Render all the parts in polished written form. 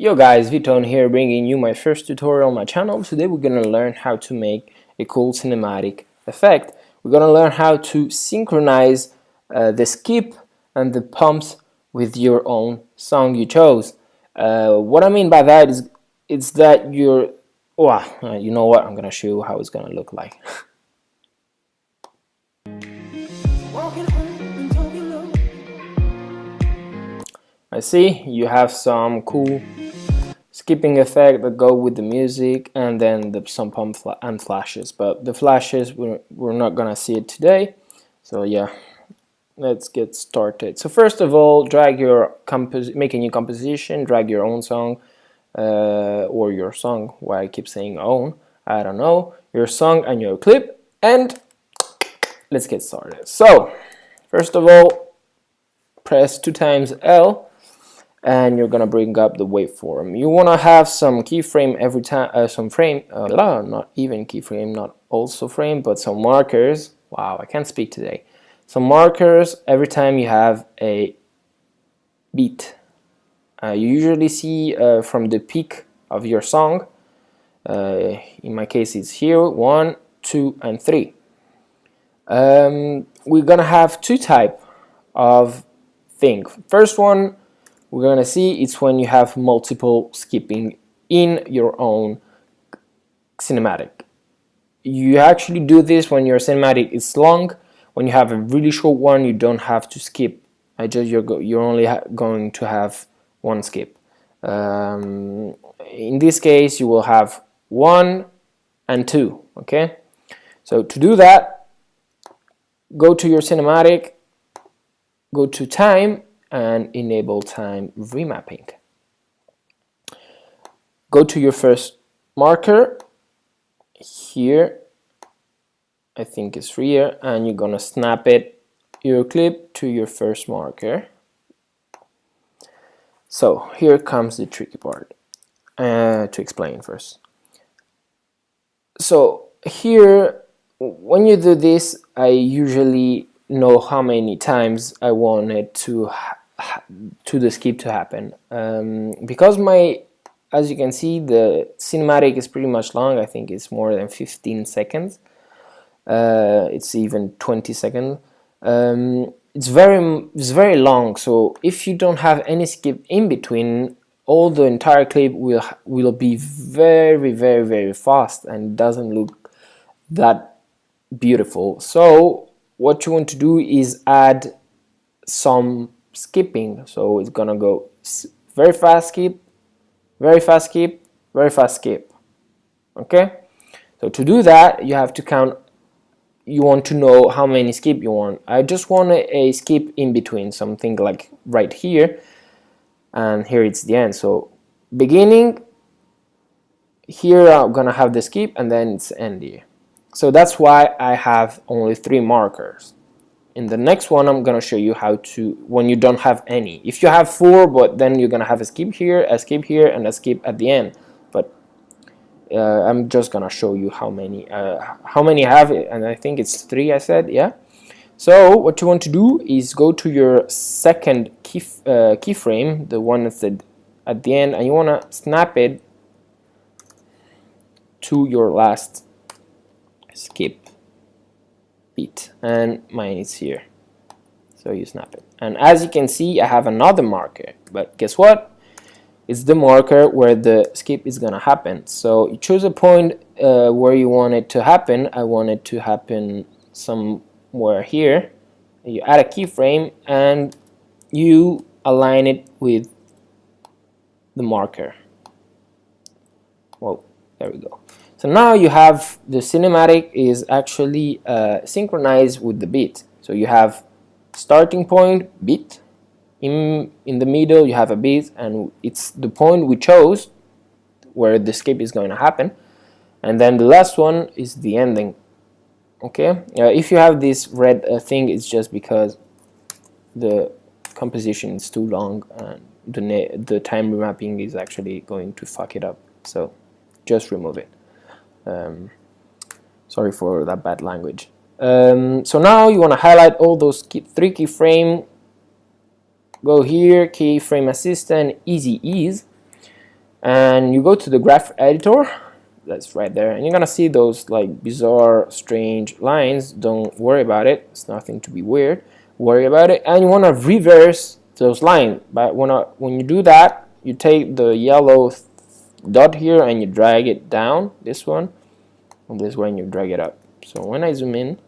Yo guys, vTone here, bringing you my first tutorial on my channel. Today we're gonna learn how to make a cool cinematic effect. We're gonna learn how to synchronize the skip and the pumps with your own song you chose. What I mean by that is it's that you're you know what, I'm gonna show you how it's gonna look like. I see you have some cool skipping effect that go with the music, and then some pump and flashes, but the flashes we're not gonna see it today. So yeah, let's get started. So first of all, drag your make a new composition, drag your own song or your song, why I keep saying own, I don't know, your song and your clip, and let's get started. So first of all, press 2 times L and you're gonna bring up the waveform. You wanna have some keyframe every time, some frame, not even keyframe, not also frame, but some markers. Wow, I can't speak today. Some markers every time you have a beat. You usually see from the peak of your song. In my case, it's here, 1, 2, and 3. We're gonna have 2 types of thing. First one we're gonna see it's when you have multiple skipping in your own cinematic. You actually do this when your cinematic is long. When you have a really short one, you don't have to skip. You're only going to have one skip. In this case, you will have 1 and 2. Okay, so to do that, go to your cinematic, go to time, and enable time remapping. Go to your first marker here, I think it's here, and you're gonna snap your clip to your first marker. So here comes the tricky part to explain first. So here, when you do this, I usually know how many times I want it to the skip to happen, because as you can see, the cinematic is pretty much long. I think it's more than 15 seconds. It's even 20 seconds. It's very long, so if you don't have any skip in between, the entire clip will be very fast and doesn't look that beautiful. So what you want to do is add some skipping. So it's gonna go very fast skip, very fast skip, very fast skip. Okay, so to do that, you have to count. You want to know how many skip you want. I just want a skip in between, something like right here, and here it's the end. So beginning here, I'm gonna have the skip, and then it's end here. So that's why I have only 3 markers. In the next one, I'm gonna show you how to, when you don't have any. If you have 4, but then you're gonna have a skip here, and a skip at the end. But I'm just gonna show you how many I have, and I think it's 3. I said, yeah. So what you want to do is go to your second keyframe, the one that's at the end, and you wanna snap it to your last skip beat, and mine is here, so you snap it. And as you can see, I have another marker, but guess what, it's the marker where the skip is gonna happen. So you choose a point where you want it to happen. I want it to happen somewhere here. You add a keyframe and you align it with the marker. Well, there we go. So now you have the cinematic is actually synchronized with the beat. So you have starting point, beat, in the middle you have a beat, and it's the point we chose where the skip is going to happen, and then the last one is the ending. Okay, if you have this red thing, it's just because the composition is too long and the time remapping is actually going to fuck it up, so just remove it. Sorry for that bad language. So now you want to highlight all those 3 keyframe. Go here, keyframe assistant, easy ease, and you go to the graph editor. That's right there, and you're gonna see those like bizarre, strange lines. Don't worry about it. It's nothing to be worry about it. And you want to reverse those lines. But when you do that, you take the yellow dot here and you drag it down. This one, and this one you drag it up. So when I zoom in,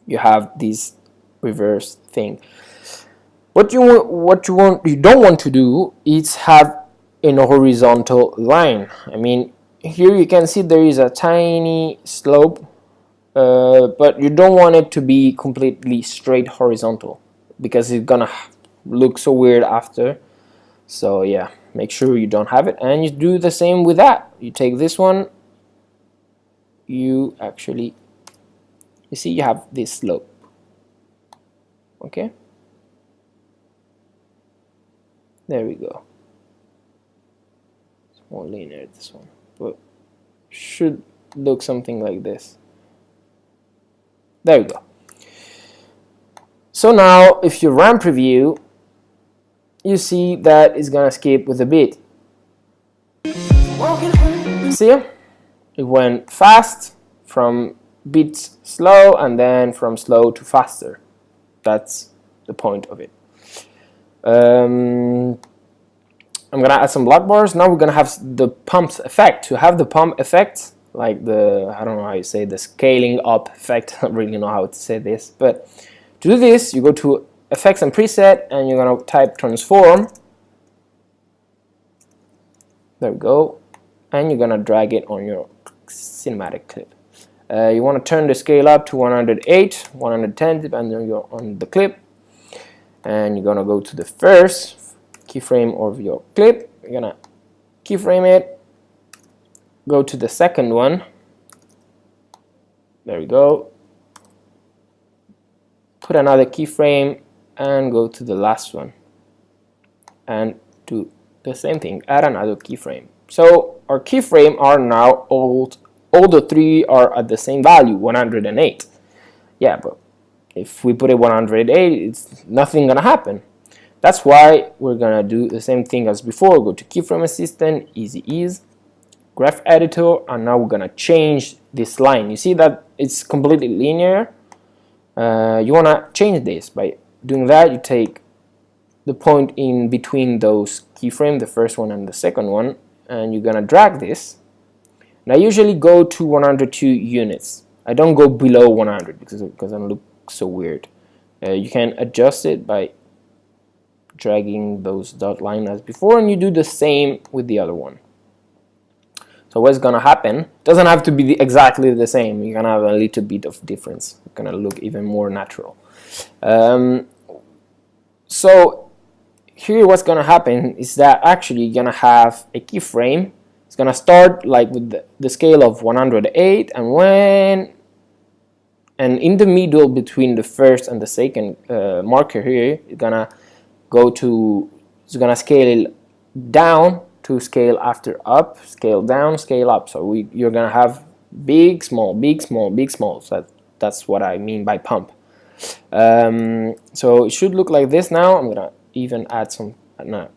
you have this reverse thing. What you don't want to do is have a horizontal line. I mean, here you can see there is a tiny slope, but you don't want it to be completely straight horizontal because it's gonna look so weird after. So yeah, make sure you don't have it, and you do the same with that. You take this one, you see you have this slope. Okay, there we go. It's more linear, this one, but should look something like this. There we go. So now if you run preview, you see that it's gonna skip with a bit. See, it went fast, from bits slow, and then from slow to faster. That's the point of it. I'm gonna add some black bars. Now we're gonna have the pump effect. To have the pump effect, like the, I don't know how you say, the scaling up effect. I don't really know how to say this, but to do this, you go to effects and preset, and you're gonna type transform. There we go, and you're gonna drag it on your cinematic clip. You want to turn the scale up to 108, 110, depending on the clip, and you're gonna go to the first keyframe of your clip. You're gonna keyframe it, go to the second one, there we go, put another keyframe, and go to the last one and do the same thing, add another keyframe. So our keyframe are now all the three are at the same value, 108. Yeah, but if we put it 108, it's nothing gonna happen. That's why we're gonna do the same thing as before. Go to keyframe assistant, easy ease, graph editor, and now we're gonna change this line. You see that it's completely linear. You wanna change this. By doing that, you take the point in between those keyframes, the first one and the second one, and you're gonna drag this. And I usually go to 102 units. I don't go below 100 because it doesn't look so weird. You can adjust it by dragging those dot line as before, and you do the same with the other one. So what's gonna happen, doesn't have to be exactly the same, you're gonna have a little bit of difference. It's gonna look even more natural. So here what's gonna happen is that actually you're gonna have a keyframe. It's gonna start like with the scale of 108, and in the middle between the first and the second marker here, you're gonna go to, it's gonna scale down to scale after up, scale down, scale up. So you're gonna have big, small, big, small, big, small. So that's what I mean by pump. So it should look like this now. I'm gonna even add some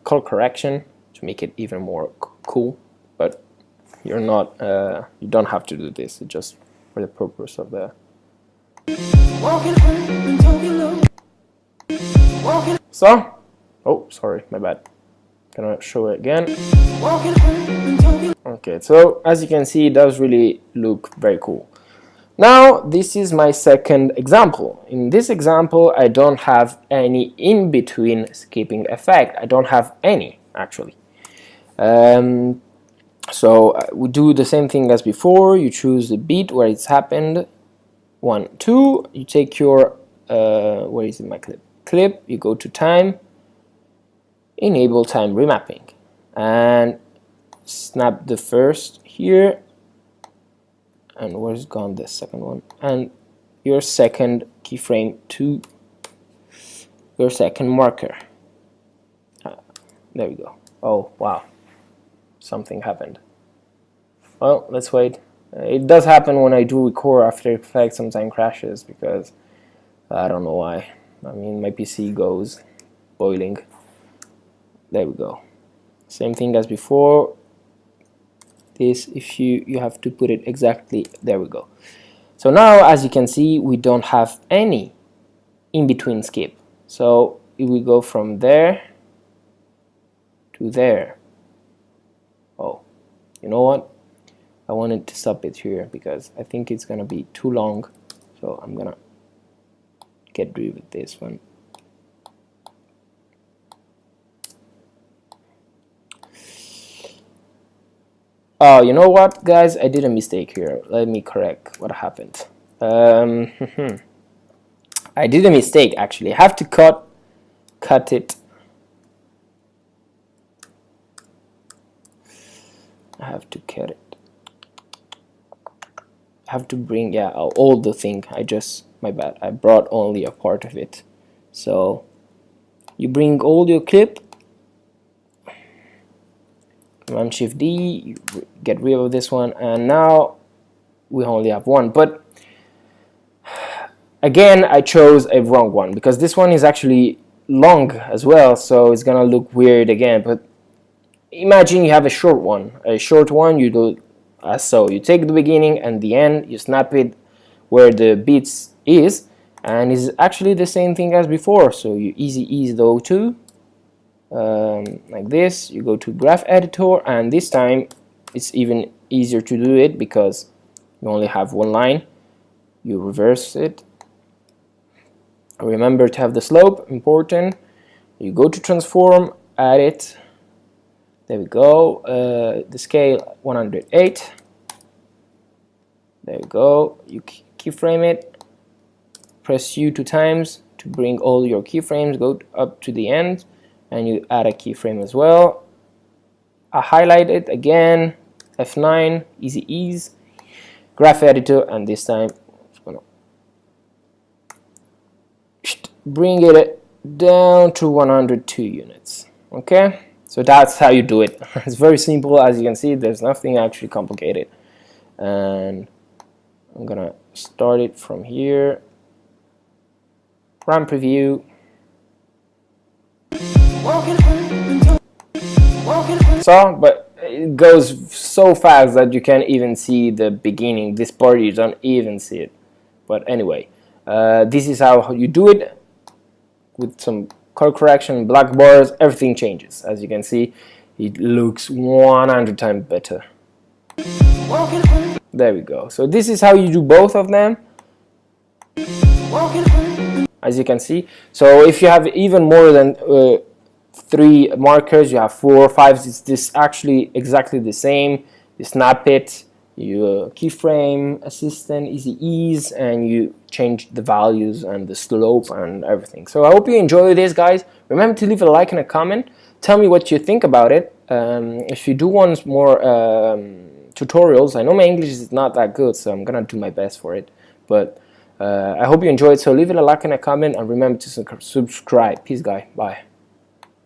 color correction to make it even more cool. But you're not, you don't have to do this. It's just for the purpose of the. So, oh, sorry, my bad. Gonna show it again. Okay, so as you can see, it does really look very cool. Now, this is my second example. In this example, I don't have any in-between skipping effect. I don't have any, actually. So we do the same thing as before. You choose the beat where it's happened. 1, 2. You take your, where is it, my clip? You go to time. Enable time remapping and snap the first here, and where's gone the second one, and your second keyframe to your second marker. There we go. Oh wow, something happened. Well, let's wait. It does happen when I do record After Effects, sometimes crashes because I don't know why. I mean, my PC goes boiling. There we go. Same thing as before. This, if you have to put it exactly, there we go. So now, as you can see, we don't have any in-between skip. So if we go from there to there, oh, you know what? I wanted to stop it here because I think it's gonna be too long. So I'm gonna get rid of this one. Oh, you know what, guys? I did a mistake here. Let me correct what happened. I did a mistake actually. I have to cut it. I have to cut it. I have to bring, yeah, all the thing. My bad. I brought only a part of it. So you bring all your clip. Command Shift D, you get rid of this one, and now we only have one. But again, I chose a wrong one because this one is actually long as well, so it's gonna look weird again. But imagine you have a short one. A short one, you do as so. You take the beginning and the end, you snap it where the beats is, and it's actually the same thing as before. So you ease the O2. Like this, you go to graph editor, and this time it's even easier to do it because you only have one line. You reverse it. Remember to have the slope, important. You go to transform, add it. There we go. The scale 108. There you go. You keyframe it. Press U 2 times to bring all your keyframes. Go up to the end. And you add a keyframe as well. I highlight it again, F9, easy ease, graph editor, and this time I'm just gonna bring it down to 102 units. Okay, so that's how you do it. It's very simple, as you can see. There's nothing actually complicated, and I'm gonna start it from here. Run preview. So, but it goes so fast that you can't even see the beginning. This part you don't even see it. But anyway, this is how you do it with some color correction, black bars. Everything changes. As you can see, it looks 100 times better. There we go. So this is how you do both of them, as you can see. So if you have even more than 3 markers, you have 4 or 5, it's this actually exactly the same. You snap it, you keyframe assistant, easy ease, and you change the values and the slope and everything. So I hope you enjoy this, guys. Remember to leave a like and a comment. Tell me what you think about it. If you do want more tutorials, I know my English is not that good, so I'm gonna do my best for it. But I hope you enjoyed. So leave it a like and a comment, and remember to subscribe. Peace, guy. Bye.